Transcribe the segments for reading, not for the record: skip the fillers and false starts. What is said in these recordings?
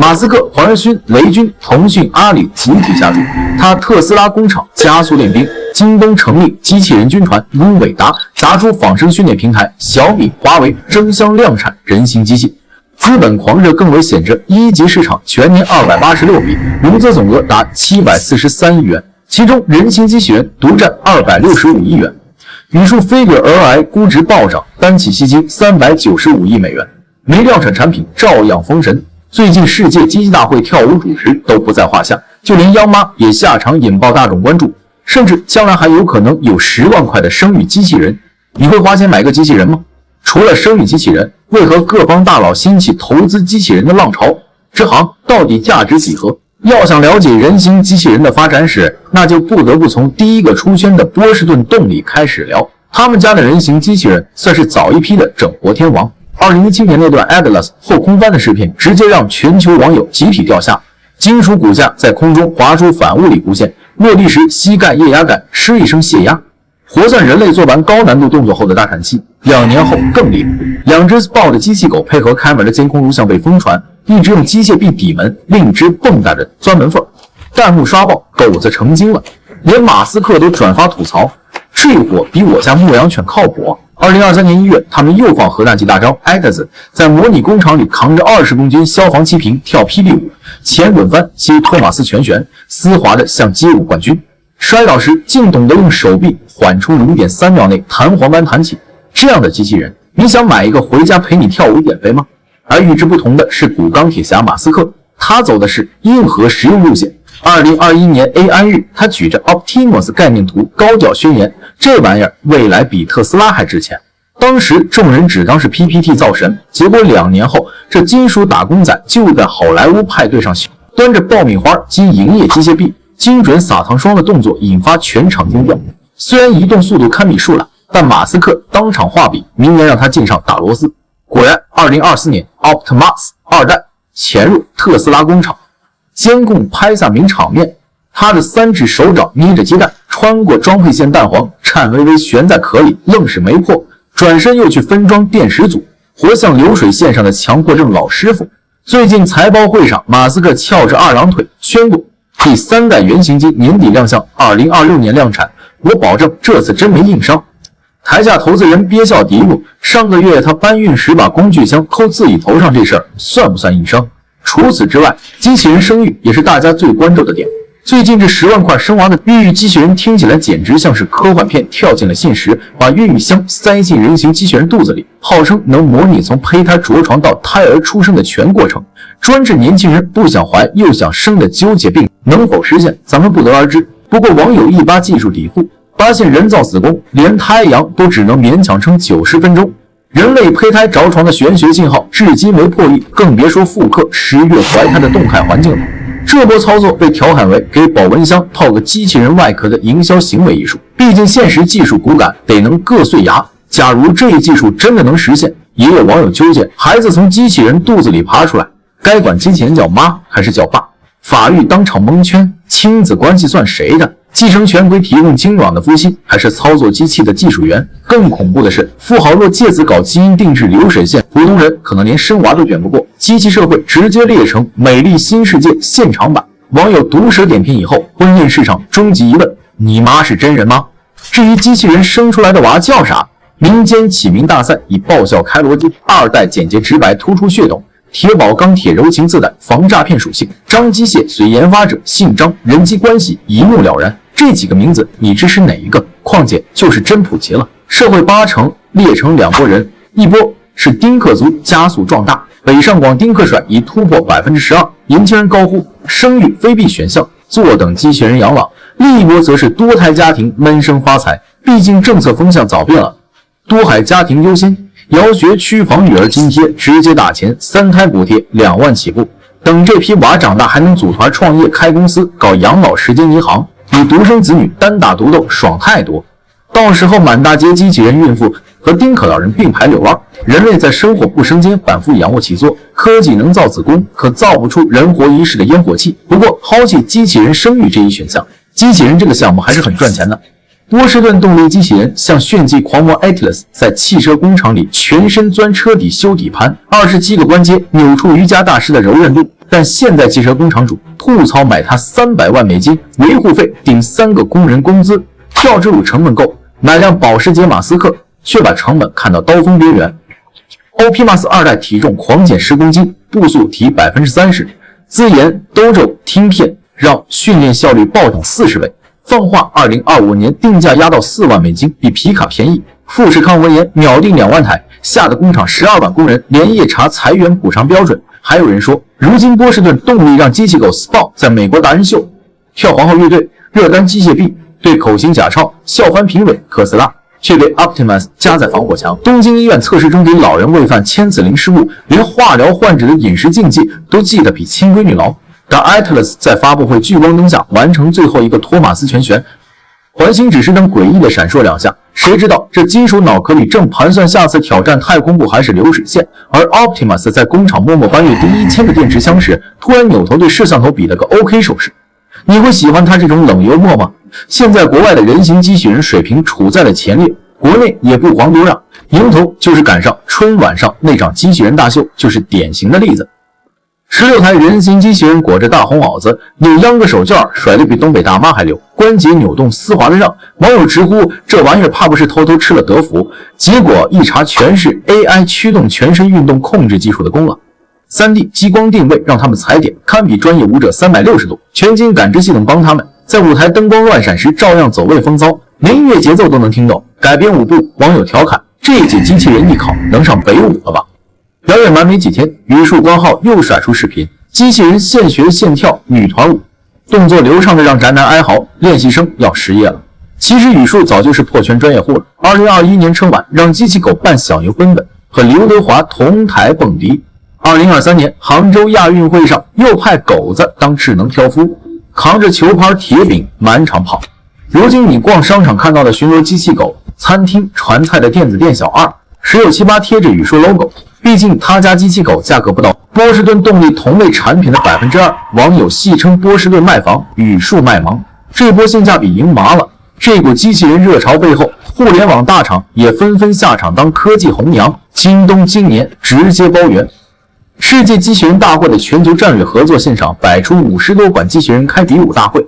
马斯克、黄仁勋、雷军、腾讯、阿里集体下注，他特斯拉工厂加速练兵，京东成立机器人军团，如伟达砸出仿生训练平台，小米、华为争相量产人形机器。资本狂热更为显著，一级市场全年286笔，融资总额达743亿元，其中人形机器人独占265亿元。语数 Figure 而来，估值暴涨，单起吸金395亿美元，没量产产品照样封神。最近世界机器大会跳舞主持都不在话下，就连央妈也下场引爆大众关注，甚至将来还有可能有10万块的生育机器人。你会花钱买个机器人吗？除了生育机器人，为何各方大佬兴起投资机器人的浪潮？这行到底价值几何？要想了解人形机器人的发展史，那就不得不从第一个出圈的波士顿动力开始聊。他们家的人形机器人算是早一批的整活天王。2017年那段 Atlas 后空翻的视频，直接让全球网友集体掉下。金属骨架在空中划出反物理弧线，落地时膝盖液压感，嗤一声泄压。活算人类做完高难度动作后的大喘气，2年后更厉害。2只抱的机器狗配合开门的监控录像被疯传，一只用机械臂抵门，另一只蹦跶着钻门缝。弹幕刷爆，狗子成精了，连马斯克都转发吐槽，这货比我家牧羊犬靠谱。2023年1月，他们又放核弹级大招 X， 在模拟工厂里扛着20公斤消防气瓶跳霹雳舞，前滚翻接托马斯全旋，丝滑的像街舞冠军。摔倒时竟懂得用手臂缓出 0.3 秒内弹簧般弹起。这样的机器人，你想买一个回家陪你跳舞减肥吗？而与之不同的是古钢铁侠马斯克，他走的是硬核实用路线。2021年 A 安日，他举着 Optimus 概念图高调宣言，这玩意儿未来比特斯拉还值钱。当时众人只当是 PPT 造神，结果2年后，这金属打工仔就在好莱坞派对上端着爆米花及营业机械臂，精准撒糖霜的动作引发全场惊叫。虽然移动速度堪比树懒，但马斯克当场画笔，明年让他进上打螺丝。果然，2024年 Optimus 2代潜入特斯拉工厂，监控拍下名场面。他的3只手掌捏着鸡蛋，穿过装配线蛋黄，颤巍巍悬在壳里，愣是没破。转身又去分装电池组，活像流水线上的强迫症老师傅。最近财报会上，马斯克翘着2郎腿宣布，第3代原型机年底亮相，2026年量产。我保证这次真没硬伤。台下投资人憋笑嘀咕，上个月他搬运时把工具箱扣自己头上这事儿算不算硬伤？除此之外，机器人生育也是大家最关注的点。最近这10万块生娃的孕育机器人听起来简直像是科幻片跳进了现实，把孕育箱塞进人形机器人肚子里，号称能模拟从胚胎着床到胎儿出生的全过程，专治年轻人不想怀又想生的纠结病。能否实现，咱们不得而知。不过网友一扒技术底库，发现人造子宫连胎阳都只能勉强撑90分钟，人类胚胎着床的玄学信号至今没破译，更别说复刻10月怀胎的动态环境了。这波操作被调侃为给保温箱套个机器人外壳的营销行为艺术，毕竟现实技术骨感得能硌碎牙。假如这一技术真的能实现，也有网友纠结，孩子从机器人肚子里爬出来，该管机器人叫妈还是叫爸？法律当场蒙圈，亲子关系算谁的？继承权归提供精卵的夫妻，还是操作机器的技术员？更恐怖的是，富豪若借此搞基因定制流水线，普通人可能连生娃都卷不过。机器社会直接列成美丽新世界现场版。网友毒舌点评以后，婚恋市场终极疑问：你妈是真人吗？至于机器人生出来的娃叫啥？民间起名大赛以爆笑开逻辑，2代简洁直白，突出血统。铁宝钢铁柔情自带防诈骗属性，张机械随研发者姓张，人机关系一目了然。这几个名字你支持哪一个？况且就是真普及了，社会80%列成2拨人，一波是丁克族加速壮大，北上广丁克甩已突破 12%， 年轻人高呼生育非必选项，坐等机器人养老；另一波则是多胎家庭闷声发财，毕竟政策风向早变了，多孩家庭优先。姚学区房育儿津贴直接打钱，3胎补贴2万起步。等这批娃长大，还能组团创业、开公司、搞养老时间银行，比独生子女单打独斗爽太多。到时候满大街机器人孕妇和丁克老人并排遛弯，人类在生火不生间反复仰卧起坐，科技能造子宫，可造不出人活一世的烟火气。不过抛弃机器人生育这一选项，机器人这个项目还是很赚钱的。波士顿动力机器人像炫技狂魔 Atlas， 在汽车工厂里全身钻车底修底盘，27个关节扭出瑜伽大师的柔韧度，但现在汽车工厂主吐槽买它300万美金，维护费顶3个工人工资，跳支路成本够，买辆保时捷马斯克却把成本看到刀锋边缘。Optimus 2代体重狂减10公斤，步速提30%，自研Dojo听片让训练效率暴涨40倍。放话2025年定价压到4万美金，比皮卡便宜。富士康闻言秒定2万台，吓得工厂12万工人连夜查裁员补偿标准。还有人说，如今波士顿动力让机器狗 Spawn 在美国达人秀跳皇后乐队，热单机械臂对口型假钞笑翻评委，特斯拉却被 Optimus 夹在防火墙。东京医院测试中给老人喂饭千字灵失误，连化疗患者的饮食禁忌都记得比亲闺女牢。当 Atlas 在发布会聚光灯下完成最后一个托马斯全旋，环形指示灯诡异的闪烁2下，谁知道这金属脑壳里正盘算下次挑战太空步还是流水线。而 Optimus 在工厂默默搬运第1000个电池箱时，突然扭头对摄像头比了个 OK 手势。你会喜欢他这种冷幽默吗？现在国外的人形机器人水平处在了前列，国内也不遑多让，迎头就是赶上春晚上那场机器人大秀，就是典型的例子。16台人形机器人裹着大红袄子，扭秧歌手绢甩得比东北大妈还溜，关节扭动丝滑的让网友直呼这玩意儿怕不是偷偷吃了德芙。结果一查，全是 AI 驱动全身运动控制技术的功劳。3D 激光定位让他们踩点，堪比专业舞者360度，全景感知系统帮他们在舞台灯光乱闪时照样走位风骚，连音乐节奏都能听懂。改编舞步，网友调侃这一届机器人艺考能上北舞了吧？表演完没几天，语数官号又甩出视频，机器人现学现跳女团舞，动作流畅的让宅男哀嚎，练习生要失业了。其实语数早就是破圈专业户了。2021年春晚让机器狗扮小牛奔奔，和刘德华同台蹦迪。2023年杭州亚运会上又派狗子当智能挑夫，扛着球拍铁饼满场跑。如今你逛商场看到的巡逻机器狗，餐厅传菜的电子店小二，十有七八贴着语数 logo。毕竟他家机器狗价格不到波士顿动力同类产品的2%，网友戏称波士顿卖房，语数卖萌。这波性价比赢麻了。这股机器人热潮背后，互联网大厂也纷纷下场当科技红娘。京东今年直接包圆。世界机器人大会的全球战略合作现场摆出50多款机器人开比武大会，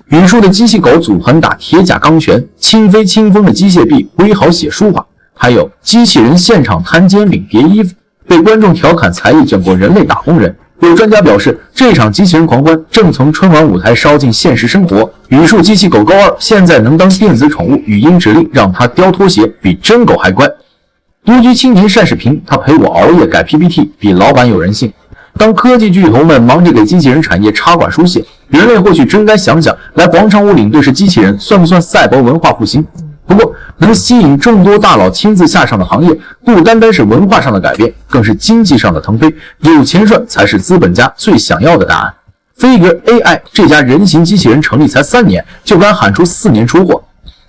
语数的机器狗组横打铁甲钢拳，轻飞轻风的机械臂挥毫写书法，还有机器人现场摊煎饼叠衣服，被观众调侃才艺卷过人类打工人。有专家表示，这场机器人狂欢正从春晚舞台烧进现实生活。语数机器狗高2现在能当电子宠物，语音指令让它叼拖鞋比真狗还乖。独居青年单世平，他陪我熬夜改 PPT， 比老板有人性。当科技巨头们忙着给机器人产业插管输血，人类或许真该想想，来广场舞领队是机器人算不算赛博文化复兴？不过，能吸引众多大佬亲自下场的行业，不单单是文化上的改变，更是经济上的腾飞。有钱赚才是资本家最想要的答案。Figure AI 这家人形机器人成立才3年，就敢喊出4年出货。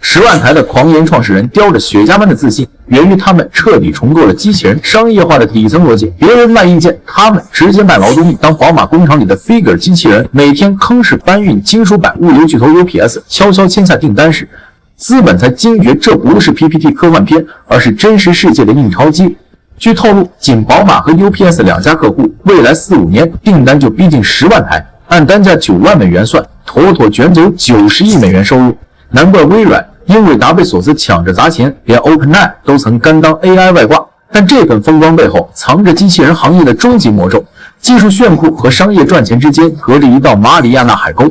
10万台的狂言创始人叼着雪茄般的自信，源于他们彻底重构了机器人商业化的底层逻辑。别人卖硬件，他们直接卖劳动力。当宝马工厂里的 Figure 机器人每天坑哧搬运金属板，物流巨头 UPS 悄悄签下订单时，资本才惊觉这不是 PPT 科幻片，而是真实世界的印钞机。据透露，仅宝马和 UPS 2家客户，未来4-5年订单就逼近10万台，按单价9万美元算，妥妥卷走90亿美元收入。难怪微软因为达贝索斯抢着砸钱，连 OpenAI 都曾甘当 AI 外挂。但这份风光背后藏着机器人行业的终极魔咒，技术炫酷和商业赚钱之间隔着一道马里亚纳海沟。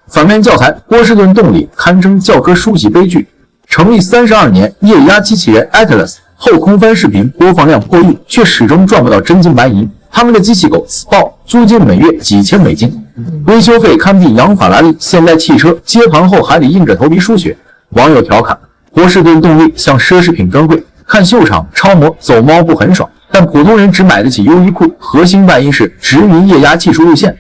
反面教材波士顿动力堪称教科书级悲剧。成立32年，液压机器人 Atlas 后空翻视频播放量破亿，却始终赚不到真金白银。他们的机器狗 Spawn 租金每月几千美金，维修费堪比养法拉利。现代汽车接盘后还得硬着头皮输血。网友调侃波士顿动力像奢侈品专柜，看秀场超模走猫步很爽，但普通人只买得起优衣库。核心外因是直营液压技术路线。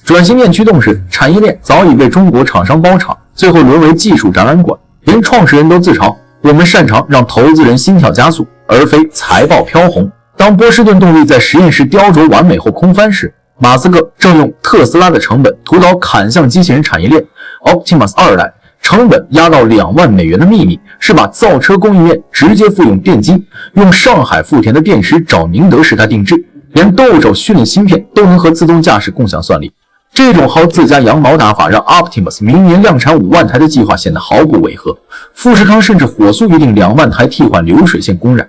转型链驱动时，产业链早已被中国厂商包场，最后沦为技术展览馆。连创始人都自嘲，我们擅长让投资人心跳加速，而非财报飘红。当波士顿动力在实验室雕琢完美后空翻时，马斯克正用特斯拉的成本屠刀砍向机器人产业链。Optimus 2代成本压到2万美元的秘密是把造车供应链直接复用电晶，用上海富田的电池找宁德时代定制。连斗兽训练芯片都能和自动驾驶共享算力。这种薅自家羊毛打法让 Optimus 明年量产5万台的计划显得毫不违和。富士康甚至火速预定2万台替换流水线工人。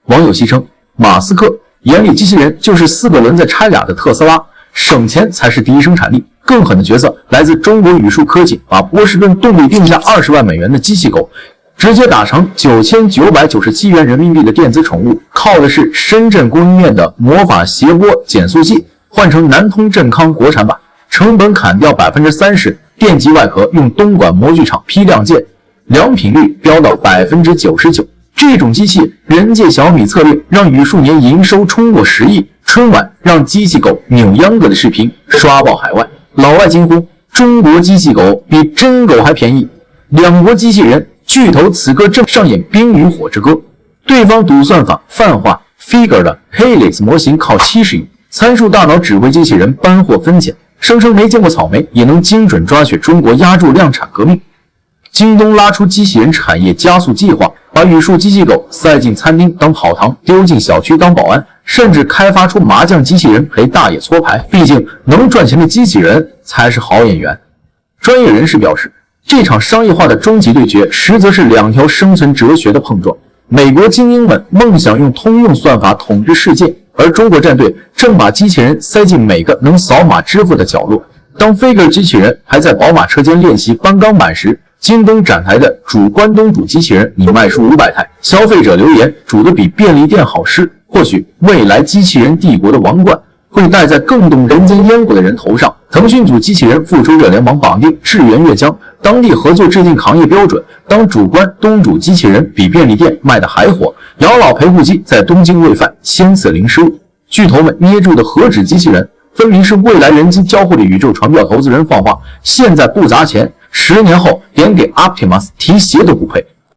网友戏称，马斯克眼里机器人就是4个轮子拆俩的特斯拉，省钱才是第一生产力。更狠的角色来自中国宇树科技，把波士顿动力定价20万美元的机器狗，直接打成9997元人民币的电子宠物，靠的是深圳供应链的魔法谐波减速器，换成南通振康国产版，成本砍掉30%，电机外壳用东莞模具厂批量件，良品率飙到99%。这种机器人借小米策略，让宇树年营收冲过10亿，春晚让机器狗扭秧歌的视频刷爆海外。老外惊呼：中国机器狗比真狗还便宜！两国机器人巨头此刻正上演冰与火之歌。对方赌算法泛化 Figure 的 Helix 模型靠70亿参数大脑指挥机器人搬货分拣，声称没见过草莓也能精准抓取中国压住量产革命。京东拉出机器人产业加速计划，把宇树机器狗塞进餐厅当跑堂，丢进小区当保安，甚至开发出麻将机器人陪大爷搓牌。毕竟能赚钱的机器人才是好演员。专业人士表示，这场商业化的终极对决，实则是2条生存哲学的碰撞。美国精英们梦想用通用算法统治世界，而中国战队正把机器人塞进每个能扫码支付的角落。当 Figure 机器人还在宝马车间练习搬钢板时，京东展台的主关东煮机器人拟卖出500台，消费者留言煮得比便利店好吃。或许未来机器人帝国的王冠会戴在更懂人间烟火的人头上。腾讯组机器人复仇者联盟绑定支援浙江，当地合作制定行业标准。当主关东煮机器人比便利店卖的还火，养老陪护机在东京喂饭千次零失误。巨头们捏住的何止机器人，分明是未来人机交互的宇宙传票投资人放话，现在不砸钱，10年后连给 Optimus 提鞋都不配。